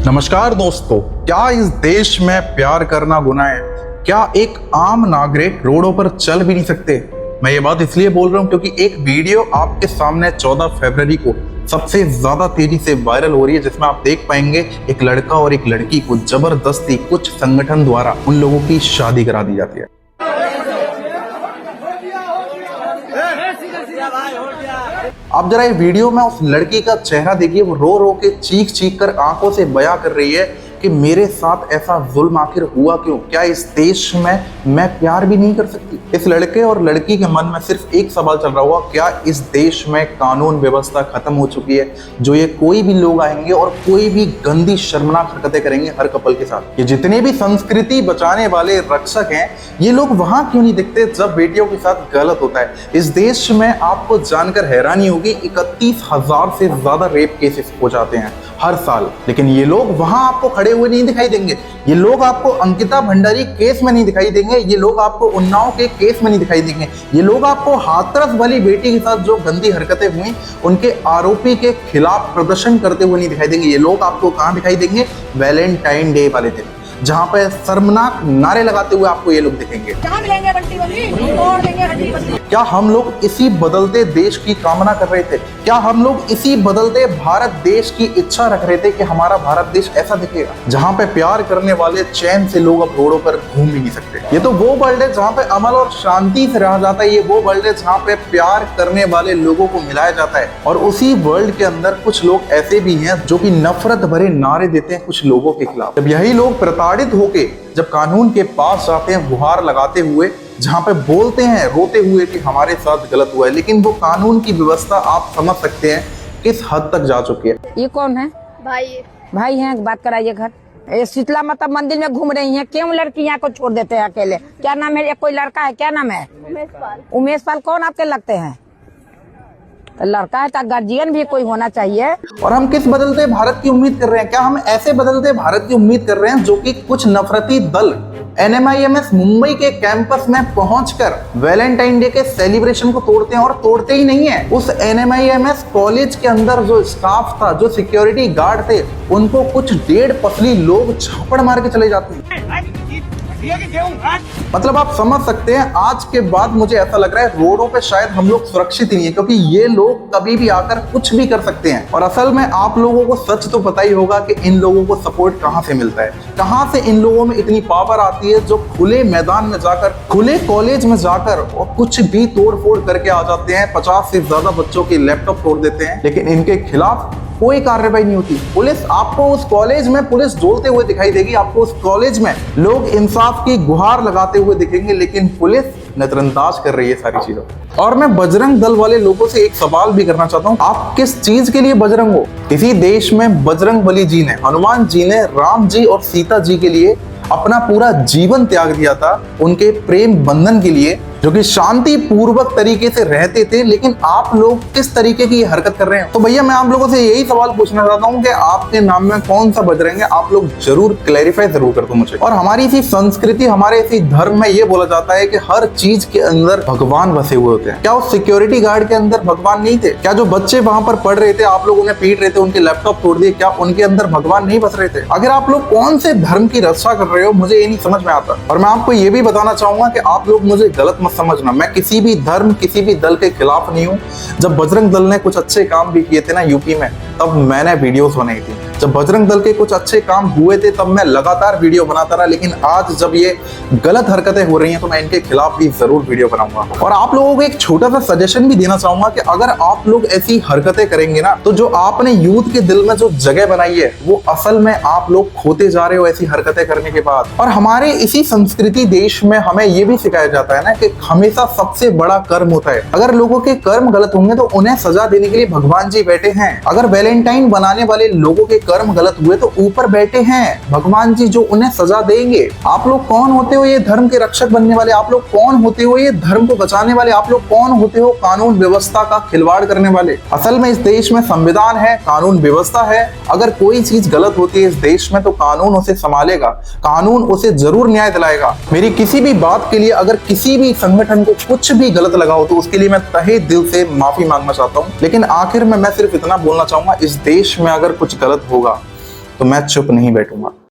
नमस्कार दोस्तों, क्या इस देश में प्यार करना गुनाह है? क्या एक आम नागरिक रोडों पर चल भी नहीं सकते? मैं ये बात इसलिए बोल रहा हूँ क्योंकि एक वीडियो आपके सामने 14 फरवरी को सबसे ज्यादा तेजी से वायरल हो रही है, जिसमें आप देख पाएंगे एक लड़का और एक लड़की को जबरदस्ती कुछ संगठन द्वारा उन लोगों की शादी करा दी जाती है। आप जरा ये वीडियो में उस लड़की का चेहरा देखिए, वो रो रो के चीख चीख कर आंखों से बयां कर रही है कि मेरे साथ ऐसा जुल्म आखिर हुआ क्यों? क्या इस देश में मैं प्यार भी नहीं कर सकती? इस लड़के और लड़की के मन में सिर्फ एक सवाल चल रहा हुआ, क्या इस देश में कानून व्यवस्था खत्म हो चुकी है? जो ये कोई भी लोग आएंगे और कोई भी गंदी शर्मनाक हरकतें करेंगे हर कपल के साथ। ये जितने भी संस्कृति बचाने वाले रक्षक हैं, ये लोग वहां क्यों नहीं दिखते जब बेटियों के साथ गलत होता है? इस देश में आपको जानकर हैरानी होगी, 31,000 से ज्यादा रेप केसेस हो जाते हैं हर साल, लेकिन ये लोग वहां आपको खड़े हुए नहीं दिखाई देंगे। ये लोग आपको अंकिता भंडारी केस में नहीं दिखाई देंगे, ये लोग आपको उन्नाव के केस में नहीं दिखाई देंगे, ये लोग आपको हाथरस वाली बेटी के साथ जो गंदी हरकतें हुई उनके आरोपी के खिलाफ प्रदर्शन करते हुए नहीं दिखाई देंगे। ये लोग आपको कहां दिखाई देंगे? वैलेंटाइन डे वाले दिन, जहां पे शर्मनाक नारे लगाते हुए आपको ये लोग दिखेंगे। क्या हम लोग इसी बदलते देश की कामना कर रहे थे? क्या हम लोग इसी बदलते भारत देश की इच्छा रख रहे थे कि हमारा भारत देश ऐसा दिखेगा जहां पे प्यार करने वाले चैन से लोग अब रोडों पर घूम भी नहीं सकते? ये तो वो वर्ल्ड है जहां पे अमल और शांति से रहा जाता है। ये वो वर्ल्ड है जहां पे प्यार करने वाले लोगों को मिलाया जाता है। और उसी वर्ल्ड के अंदर कुछ लोग ऐसे भी हैं जो कि नफरत भरे नारे देते हैं कुछ लोगों के खिलाफ। जब यही लोग प्रताड़ित होके जब कानून के पास जाते हैं गुहार लगाते हुए, जहां पे बोलते हैं रोते हुए कि हमारे साथ गलत हुआ है, लेकिन वो कानून की व्यवस्था आप समझ सकते हैं किस हद तक जा चुकी है। ये कौन है? भाई हैं, बात कराइए। घर ये शीतला माता मंदिर में घूम रही हैं, क्यों लड़की यहाँ को छोड़ देते हैं अकेले? क्या नाम है? कोई लड़का है, क्या नाम है? उमेश पाल। कौन आपके लगते हैं? लड़का है तो गार्जियन भी कोई होना चाहिए। और हम किस बदलते भारत की उम्मीद कर रहे हैं? क्या हम ऐसे बदलते भारत की उम्मीद कर रहे हैं जो कि कुछ नफरती दल NMIMS मुंबई के कैंपस में पहुंचकर वैलेंटाइन डे के सेलिब्रेशन को तोड़ते हैं? और तोड़ते ही नहीं है, उस NMIMS कॉलेज के अंदर जो स्टाफ था, जो सिक्योरिटी गार्ड थे, उनको कुछ 1.5 पसली लोग झापड़ मार के चले जाते हैं। मतलब आप समझ सकते हैं, आज के बाद मुझे ऐसा लग रहा है रोडों पे शायद हम लोग सुरक्षित ही नहीं है, क्योंकि ये लोग कभी भी आकर कुछ भी कर सकते हैं। और असल में आप लोगों को सच तो पता ही होगा कि इन लोगों को सपोर्ट कहां से मिलता है, कहां से इन लोगों में इतनी पावर आती है जो खुले मैदान में जाकर, खुले कॉलेज में जाकर और कुछ भी तोड़ फोड़ करके आ जाते हैं। 50 से ज्यादा बच्चों के लैपटॉप तोड़ देते हैं, लेकिन इनके खिलाफ कोई कार्रवाई नहीं होती। पुलिस आपको उस कॉलेज में पुलिस डोलते हुए दिखाई देगी, आपको उस कॉलेज में लोग इंसाफ की गुहार लगाते हुए दिखेंगे, लेकिन पुलिस नजरअंदाज कर रही है सारी चीजों। और मैं बजरंग दल वाले लोगों से एक सवाल भी करना चाहता हूँ, आप किस चीज के लिए बजरंग हो? किसी देश में बजरंग बली जी ने, हनुमान जी ने राम जी और सीता जी के लिए अपना पूरा जीवन त्याग दिया था, उनके प्रेम बंधन के लिए, जो कि शांति पूर्वक तरीके से रहते थे। लेकिन आप लोग किस तरीके की हरकत कर रहे हैं? तो भैया मैं आप लोगों से यही सवाल पूछना चाहता हूँ कि आपके नाम में कौन सा बजरंग है? आप लोग जरूर क्लैरिफाई जरूर कर दो मुझे। और हमारी इसी संस्कृति, हमारे इसी धर्म में ये बोला जाता है कि हर चीज के अंदर भगवान बसे हुए होते हैं। क्या उस सिक्योरिटी गार्ड के अंदर भगवान नहीं थे? क्या जो बच्चे वहां पर पढ़ रहे थे, आप लोग उन्हें पीट रहे थे, उनके लैपटॉप तोड़ दिए, क्या उनके अंदर भगवान नहीं बस रहे थे? अगर आप लोग कौन से धर्म की रक्षा कर रहे हो, मुझे ये नहीं समझ में आता। और मैं आपको ये भी बताना चाहूंगा कि आप लोग मुझे गलत मत समझना, मैं किसी भी धर्म, किसी भी दल के खिलाफ नहीं हूं। जब बजरंग दल ने कुछ अच्छे काम भी किए थे ना यूपी में, तब मैंने वीडियोस बनाई थी। जब बजरंग दल के कुछ अच्छे काम हुए थे तब मैं लगातार वीडियो बनाता रहा। लेकिन आज जब ये गलत हरकतें हो रही हैं तो मैं इनके खिलाफ भी जरूर वीडियो बनाऊंगा। और आप लोगों को एक छोटा सा सजेशन भी देना चाहूंगा कि अगर आप लोग ऐसी हरकतें करेंगे ना, तो जो आपने यूथ के दिल में जो जगह बनाई है, वो असल में आप लोग खोते जा रहे हो ऐसी हरकतें करने के बाद। और हमारे इसी संस्कृति देश में हमें ये भी सिखाया जाता है ना कि हमेशा सबसे बड़ा कर्म होता है। अगर लोगों के कर्म गलत होंगे तो उन्हें सजा देने के लिए भगवान जी बैठे हैं। अगर वैलेंटाइन बनाने वाले लोगों के कर्म गलत हुए तो ऊपर बैठे हैं भगवान जी, जो उन्हें सजा देंगे। आप लोग कौन होते हो ये धर्म के रक्षक बनने वाले? आप लोग कौन होते हो ये धर्म को बचाने वाले? आप लोग कौन होते हो कानून व्यवस्था का खिलवाड़ करने वाले? असल में इस देश में संविधान है, कानून व्यवस्था है। अगर कोई चीज गलत होती है इस देश में तो कानून उसे संभालेगा, कानून उसे जरूर न्याय दिलाएगा। मेरी किसी भी बात के लिए अगर किसी भी संगठन को कुछ भी गलत लगा हो तो उसके लिए मैं तहे दिल से माफी मांगना चाहता हूँ। लेकिन आखिर में मैं सिर्फ इतना बोलना चाहूंगा, इस देश में अगर कुछ गलत होगा तो मैं चुप नहीं बैठूंगा।